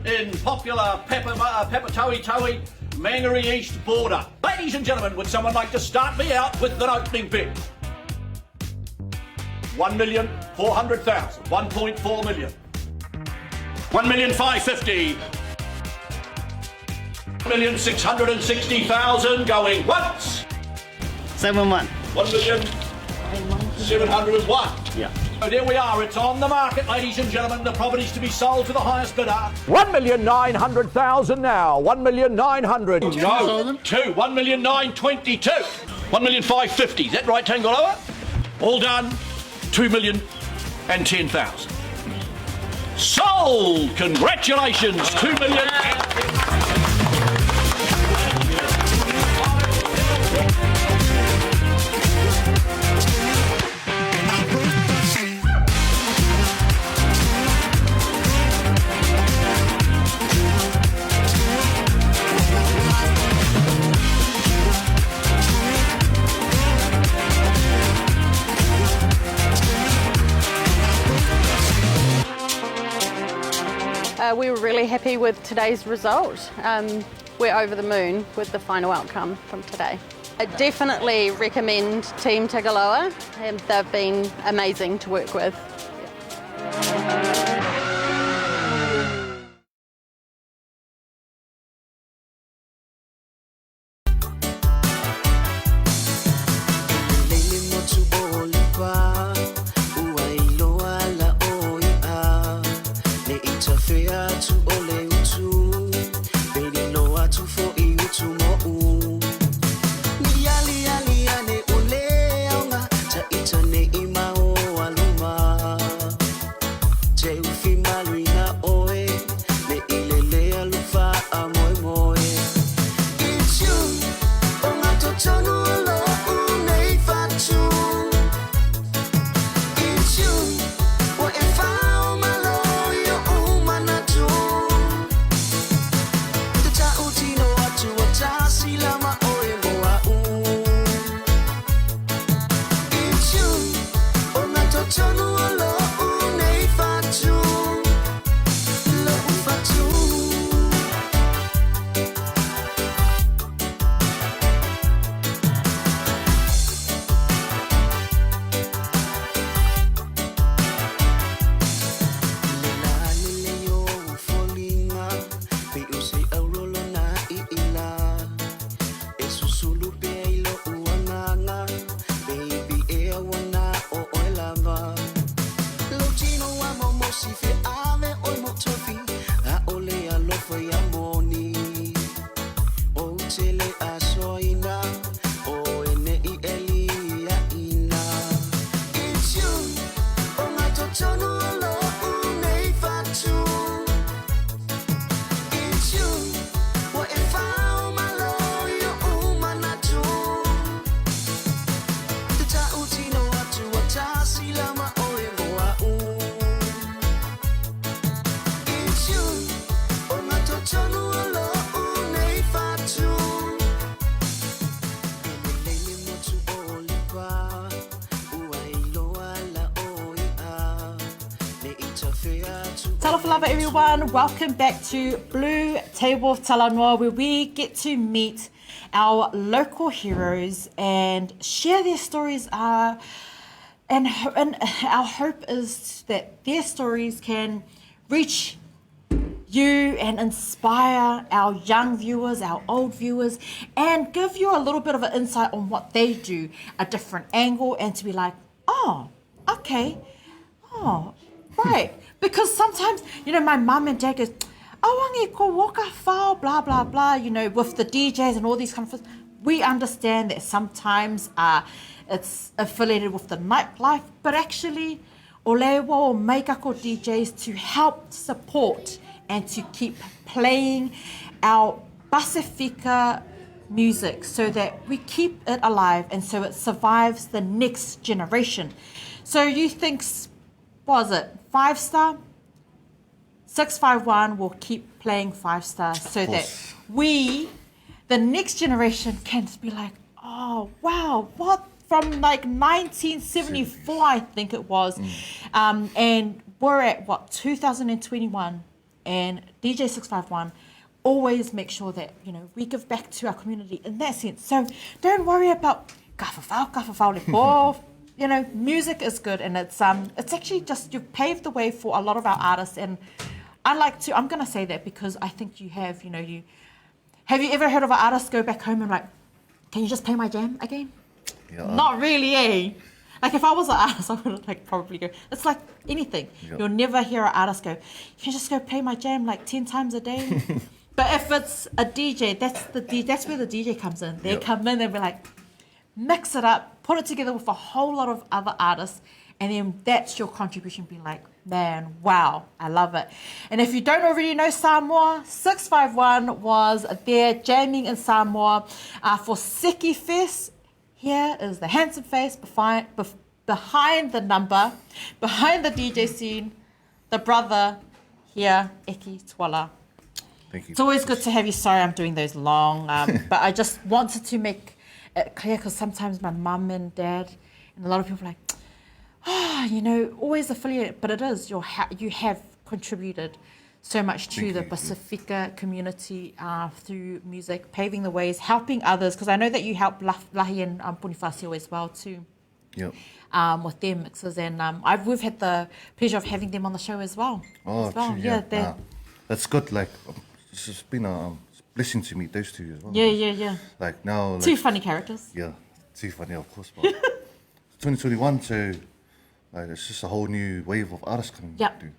in popular Pepatoe, Mangere East border. Ladies and gentlemen, would someone like to start me out with an opening bid? 1,400,000, 1.4 million, 1,550,000, 1,660,000 going once. 7-1. 1,701,000. Yeah. So there we are, it's on the market, ladies and gentlemen. The property's to be sold to the highest bidder. 1,900,000 now. 1,900,000. No, 1,922,000. 1,550,000. Is that right, Tangaloa? All done. 2,010,000. Sold! Congratulations, 2,010,000. We were really happy with today's result. We're over the moon with the final outcome from today. I definitely recommend Team Tagaloa. They've been amazing to work with. Talofa everyone, welcome back to BluTable Talanoa, where we get to meet our local heroes and share their stories. And our hope is that their stories can reach you and inspire our young viewers, our old viewers, and give you a little bit of an insight on what they do, a different angle, and to be like, oh, okay, oh, right. Because sometimes, you know, my mum and dad goes, awangi ko waka whao, blah, blah, blah, you know, with the DJs and all these kind of things. We understand that sometimes it's affiliated with the nightlife, but actually o lewa o maikako DJs to help support and to keep playing our Pasifika music so that we keep it alive and so it survives the next generation. So you think, what was it, 5-star? 651 will keep playing 5-star so that we, the next generation, can be like, oh, wow, what? From like 1974, I think it was. And we're at, 2021, and DJ 651 always make sure that, we give back to our community in that sense. So don't worry about kawhawhau le po. Music is good, and it's actually just, you've paved the way for a lot of our artists, and I'm going to say that because I think you have, have you ever heard of an artist go back home and like, can you just play my jam again? Yeah. Not really, eh? Like if I was an artist, I would probably go. It's like anything. Yep. You'll never hear an artist go, you can just go play my jam like 10 times a day. But if it's a DJ, that's where the DJ comes in. They come in and be like, mix it up, put it together with a whole lot of other artists, and then that's your contribution. Be like, man, wow, I love it. And if you don't already know Samoa, 651 was there jamming in Samoa for Seki Fest. Here is the handsome face behind the number, behind the DJ scene, the brother here, Eki Twala. Thank you. It's always good to have you. Sorry, I'm doing those long, but I just wanted to make it clear because sometimes my mum and dad and a lot of people are like, always affiliated, but it is, you have contributed so much to the Pasifika community through music, paving the ways, helping others, because I know that you help Lahi and Bonifacio as well too. Yep. With their mixes, and we've had the pleasure of having them on the show as well. Oh, true, yeah. That's good. Like, it's just been a blessing to meet those two as well. Yeah. Like now, two funny characters. Yeah, too funny, of course. But 2021, so like it's just a whole new wave of artists coming through.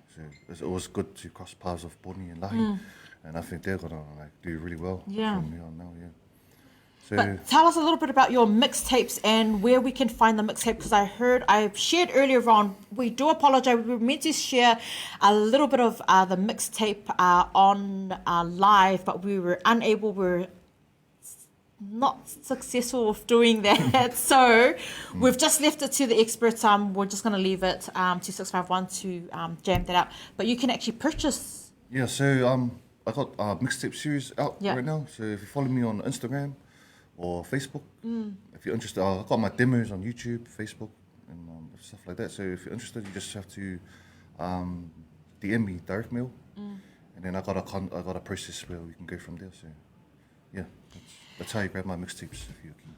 So it was good to cross paths with Bonnie and Lahi, and I think they're gonna do really well from here on now. Yeah. So, but tell us a little bit about your mixtapes and where we can find the mixtape, because I shared earlier on, we do apologize, we were meant to share a little bit of the mixtape on live, but we were unable, we're not successful with doing that. So we've just left it to the experts. We're just going to leave it to 651 to jam that out. But you can actually purchase. Yeah, so I got a mixtape series out right now. So if you follow me on Instagram or Facebook, if you're interested, I've got my demos on YouTube, Facebook, and stuff like that. So if you're interested, you just have to DM me, direct mail, and then I got a process where we can go from there. So yeah, that's how you grab my mixtapes if you're keen.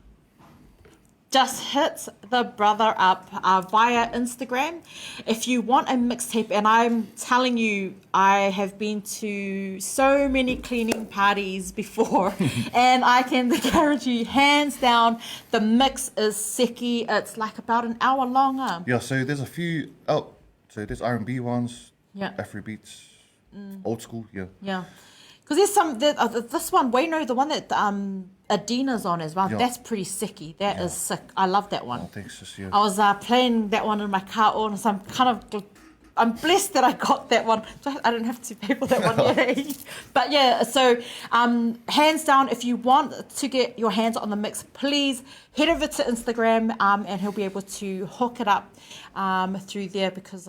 Just hit the brother up via Instagram if you want a mixtape. And I'm telling you, I have been to so many cleaning parties before, and I can guarantee you, hands down, the mix is seki. It's like about an hour long. Yeah, so there's a few out. So there's R&B ones, Afro beats, old school, Yeah. Because there's some, this one, Wayno, the one that Adina's on as well, that's pretty sicky. That is sick. I love that one. Oh, thanks, sis, yeah. I was playing that one in my car, and so I'm blessed that I got that one. So I don't have to pay for that one yet. But yeah, so hands down, if you want to get your hands on the mix, please head over to Instagram and he'll be able to hook it up through there because,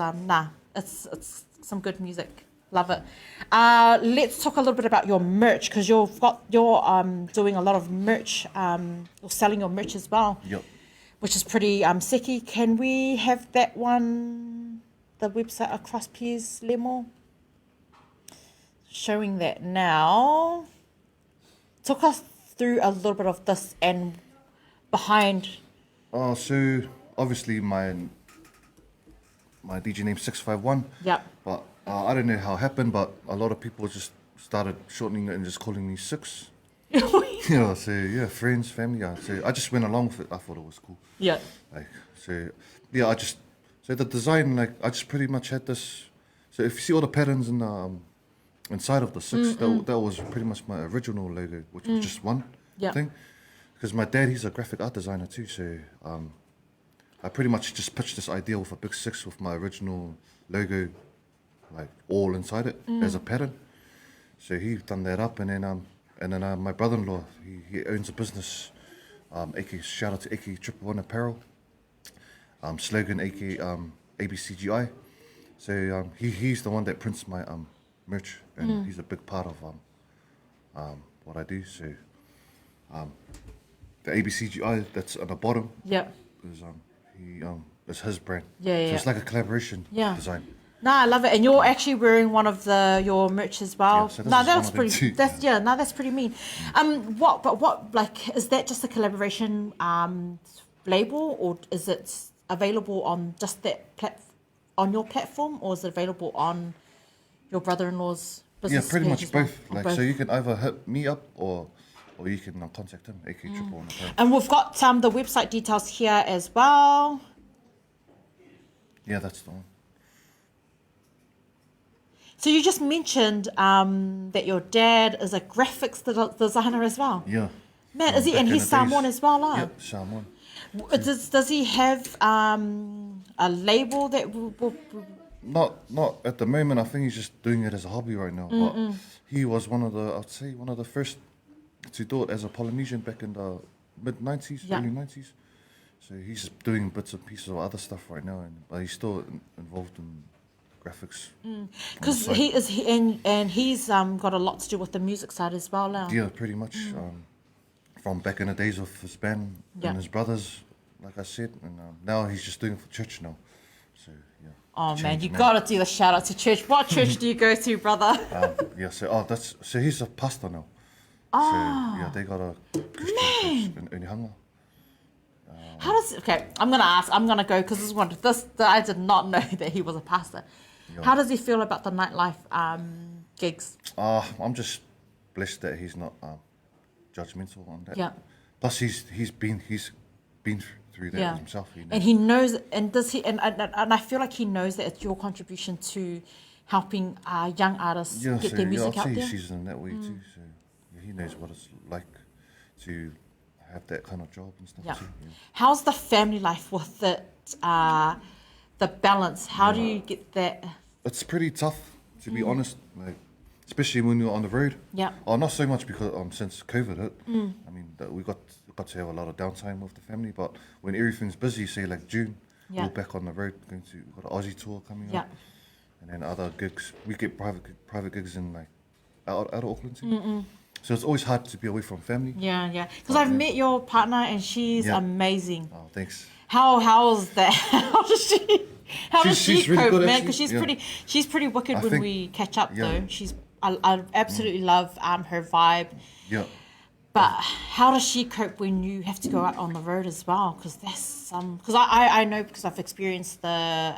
it's some good music. Love it. Let's talk a little bit about your merch, because you're doing a lot of merch. You're selling your merch as well, which is pretty sicky. Can we have that one, the website across, please, Lemo? Showing that now. Talk us through a little bit of this and behind. So obviously my DJ name 651. Yep. But I don't know how it happened, but a lot of people just started shortening it and just calling me Six. So yeah, friends, family. So I just went along with it. I thought it was cool. Yeah. So the design, I just pretty much had this. So if you see all the patterns in the inside of the Six, that was pretty much my original logo, which was just one thing. Because my dad, he's a graphic art designer too. So I pretty much just pitched this idea with a big 6 with my original logo, like all inside it as a pattern. So he done that up, and then my brother-in-law, he owns a business, shout out to Eke 111 Apparel, slogan Eke ABCGI. So he's the one that prints my merch, and he's a big part of what I do. So the ABCGI that's on the bottom is his brand. So it's like a collaboration design. No, I love it, and you're actually wearing one of your merch as well. Yeah, so this No, is that's one of them pretty. too. That's pretty mean. What like is that just a collaboration label, or is it available on just that on your platform, or is it available on your brother-in-law's business? Yeah, pretty page much as well? both. Or Like, both. so you can either hit me up or you can contact him, AK 111 Apparel. And we've got the website details here as well. Yeah, that's the one. So you just mentioned that your dad is a graphics designer as well. Yeah. Man, From is he? back And in he's the days. Samoan as well, lah. Yep, Samoan. Does he have a label that will Not at the moment. I think he's just doing it as a hobby right now. But he was one of the first to do it as a Polynesian back in the mid-90s, Yeah. early 90s. So he's doing bits and pieces of other stuff right now, but he's still involved in graphics. because he's got a lot to do with the music side as well now. Yeah, pretty much. From back in the days of his band Yeah. and his brothers, like I said, and now he's just doing it for church now. So yeah. Oh man, Changed, you gotta do the shout out to church. What church do you go to, brother? Yeah. So he's a pastor now. So yeah, they got a Christian church in Unihanga. I'm gonna go because I did not know that he was a pastor. Yeah. How does he feel about the nightlife gigs? I'm just blessed that he's not judgmental on that. Yeah. Plus, he's been through that himself. You know? And he knows, and does he? And I feel like he knows that it's your contribution to helping young artists get their music out I'll say there. he's in that way too. So yeah, he knows what it's like to have that kind of job and stuff Yeah. too. Yeah. How's the family life with it? The balance. How do you get that? It's pretty tough, to be honest. Like, especially when you're on the road. Yeah. Oh, not so much because since COVID hit. I mean, we got to have a lot of downtime with the family. But when everything's busy, say like June, Yeah. we're back on the road. We've got an Aussie tour coming Yeah. up, and then other gigs. We get private gigs in like out of Auckland too. So it's always hard to be away from family. Yeah. Because I've met your partner and she's Yeah. amazing. Oh, thanks. How's that? How does she She's really cope, good, man? actually. Because she's pretty wicked I when think- we catch up yeah. though. I absolutely love her vibe. Yeah. But how does she cope when you have to go out on the road as well? Because that's because I know because I've experienced the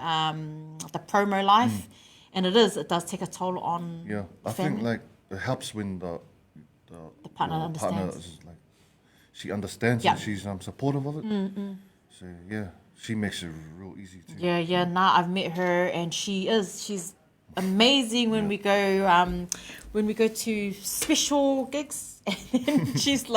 promo life, and it does take a toll on Yeah. the I family. think like it helps when the partner your understands. is like she understands Yeah. and she's supportive of it. So yeah, she makes it real easy too. Yeah. Nah, I've met her and she's amazing when we go to special gigs. And she's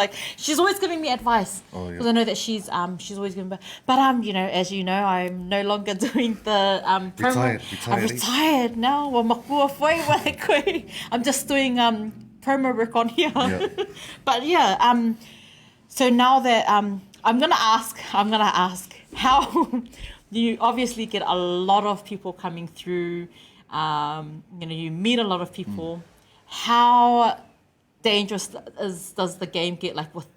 always giving me advice Oh, yeah. because I know that she's always giving. But as you know, I'm no longer doing the promo. Retired, I'm retired now. Well, makua foi wale koe. I'm just doing promo work on here. Yeah. But yeah, so now that I'm gonna ask how you obviously get a lot of people coming through. You meet a lot of people. How dangerous does the game get, like with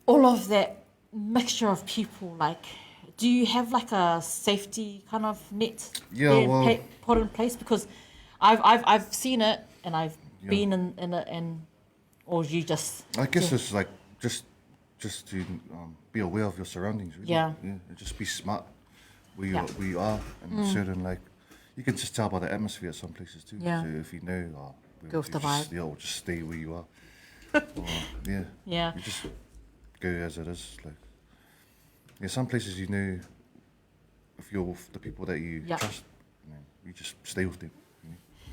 all of that mixture of people? Like, do you have like a safety kind of net put in place? Because I've seen it and I've been in it, and or you just I guess it's like just to be aware of your surroundings. Really. Yeah. And just be smart where Yeah. you are, and certain like you can just tell by the atmosphere at some places too. Yeah. So if you know, Go with the vibe. Yeah, or just stay where you are. Or, yeah. Yeah. You just go as it is. Like, some places if you're with the people that you Yeah. trust, you just stay with them.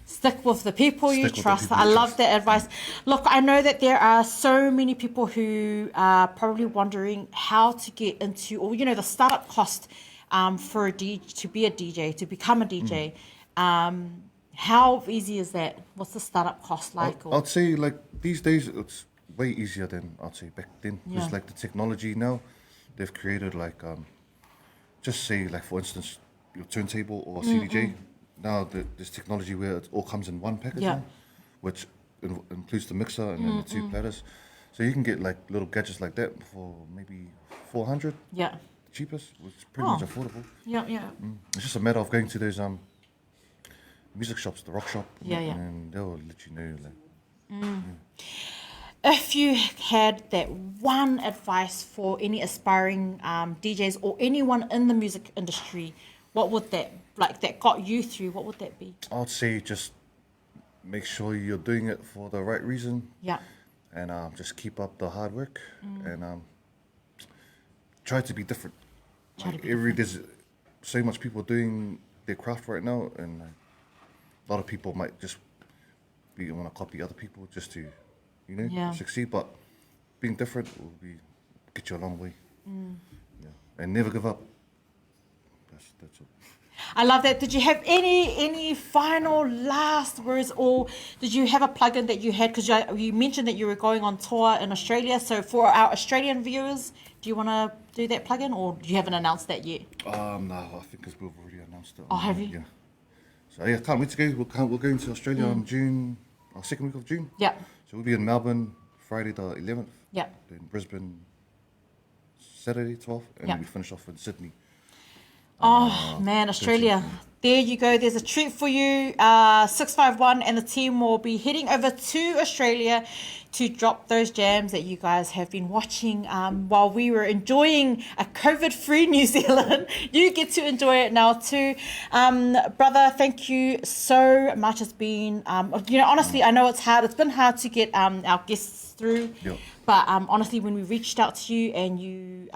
Stick with the people you Stick with the trust. people I you love trust. that advice. Look, I know that there are so many people who are probably wondering how to get into, or the startup cost for to be a DJ, to become a DJ. How easy is that? What's the startup cost like? I'd say like these days it's way easier than I'd say back then. Yeah. It's like the technology now, they've created like just say like for instance your turntable or CDJ. Now there's technology where it all comes in one package, Yeah. now, which includes the mixer and then the two platters. So you can get like little gadgets like that for maybe 400, Yeah, cheapest, which is pretty much Oh. affordable. yeah, yeah. It's just a matter of going to those music shops, the rock shop, Yeah, yeah. and they'll let you know. Like, If you had that one advice for any aspiring DJs or anyone in the music industry, what would that got you through? What would that be? I'd say just make sure you're doing it for the right reason, Yeah, and just keep up the hard work, and try to be different. There's so much people doing their craft right now, and a lot of people might just want to copy other people just to, Yeah. succeed. But being different will get you a long way. Yeah, and never give up. That's all. I love that. Did you have any final last words, or did you have a plugin that you had? Because you mentioned that you were going on tour in Australia. So for our Australian viewers, do you want to do that plugin, or you haven't announced that yet? No, I think we've already announced it. Oh, have you? Yeah. So yeah, can't wait to go. We're going to Australia on June, second week of June. Yeah, So we'll be in Melbourne Friday the 11th. yeah. Then Brisbane Saturday 12th, and Yeah. then we finish off in Sydney. Oh, man, Australia. There you go. There's a treat for you. 651 and the team will be heading over to Australia to drop those jams that you guys have been watching while we were enjoying a COVID-free New Zealand. You get to enjoy it now too. Brother, thank you so much. It's been, honestly, I know it's hard. It's been hard to get our guests through. Yep. But honestly, when we reached out to you and you,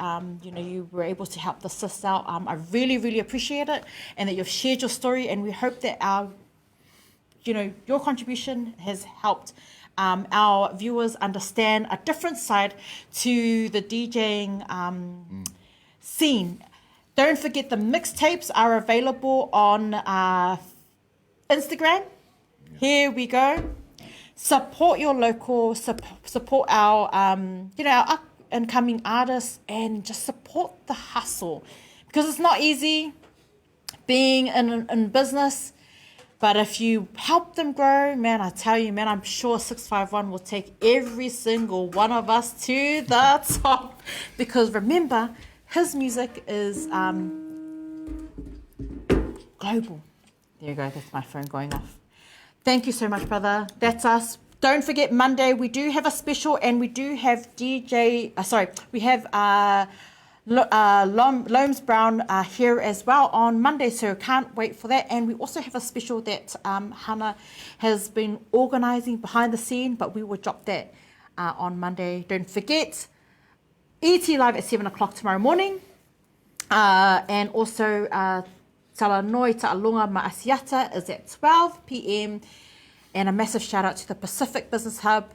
you were able to help the sis out, I really, really appreciate it, and that you've shared your story. And we hope that your contribution has helped our viewers understand a different side to the DJing scene. Don't forget the mixtapes are available on Instagram. Here we go. Support your local, support our, our up and coming artists, and just support the hustle, because it's not easy being in business. But if you help them grow, man, I tell you, man, I'm sure 651 will take every single one of us to the top. Because remember, his music is global. There you go. That's my phone going off. Thank you so much, brother. That's us. Don't forget, Monday we do have a special, and we do have we have Loams Brown here as well on Monday, so can't wait for that. And we also have a special that Hannah has been organising behind the scene, but we will drop that on Monday. Don't forget, ET Live at 7 o'clock tomorrow morning, and also Talanoa Ta'alunga Ma'asiata is at 12 p.m. And a massive shout out to the Pacific Business Hub,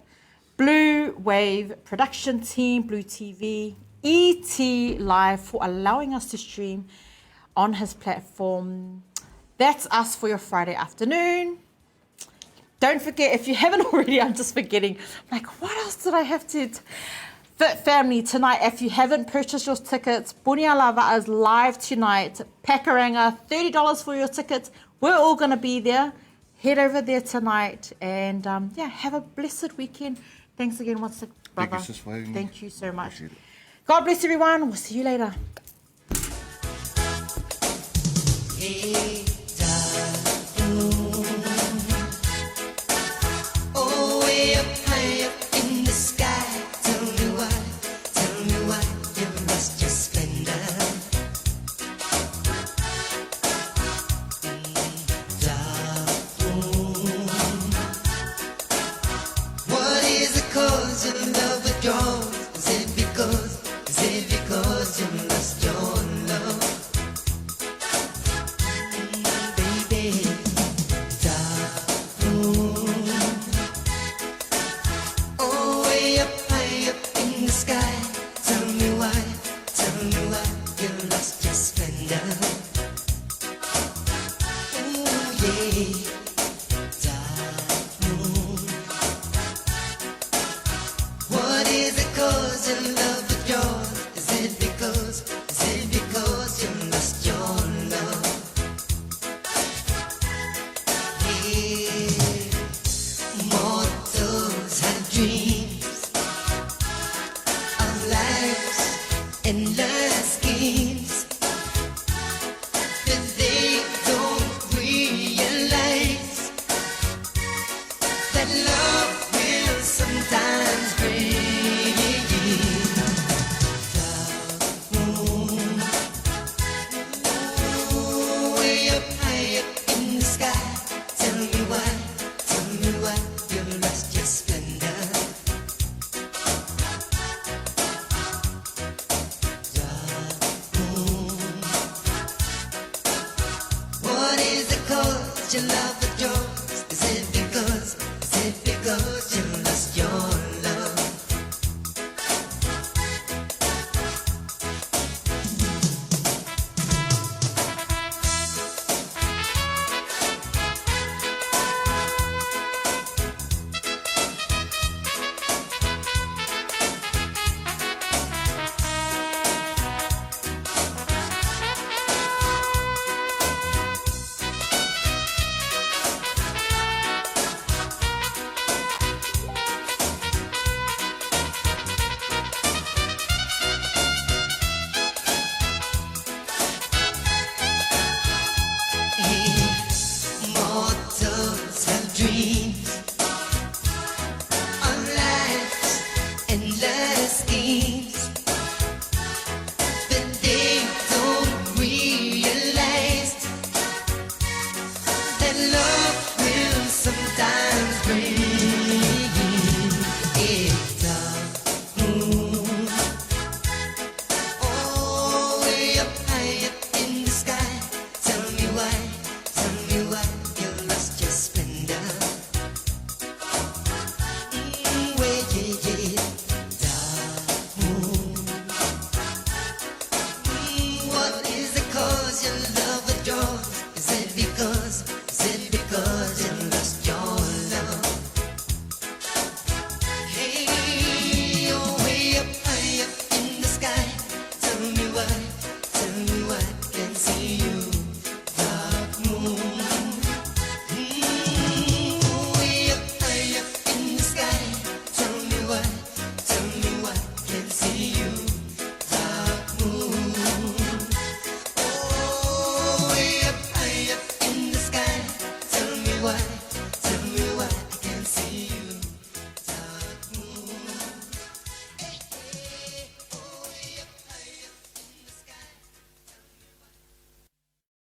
Blue Wave production team, Blue TV, ET Live for allowing us to stream on his platform. That's us for your Friday afternoon. Don't forget, if you haven't already, I'm just forgetting, like, what else did I have to... Fit Family tonight. If you haven't purchased your tickets, Bunia Lava is live tonight. Pakaranga, $30 for your tickets. We're all going to be there. Head over there tonight, and have a blessed weekend. Thanks again once again, brother. Thank you, sis, for having me. Thank you so much. Appreciate it. God bless everyone. We'll see you later. Hey, oh, way up high up in the sky. Tell me why you lost your splendor. What is the cause your love withdraws? Is it because you lost your love? Baby, dark day. Dark moon. What is the cause you love with joy? Is it because you lost your love? Yeah. Mortals have dreams of life's endless schemes, but they don't realize that love will sometimes break. Way up high up in the sky, tell me why you lost your splendor. What is the cause you love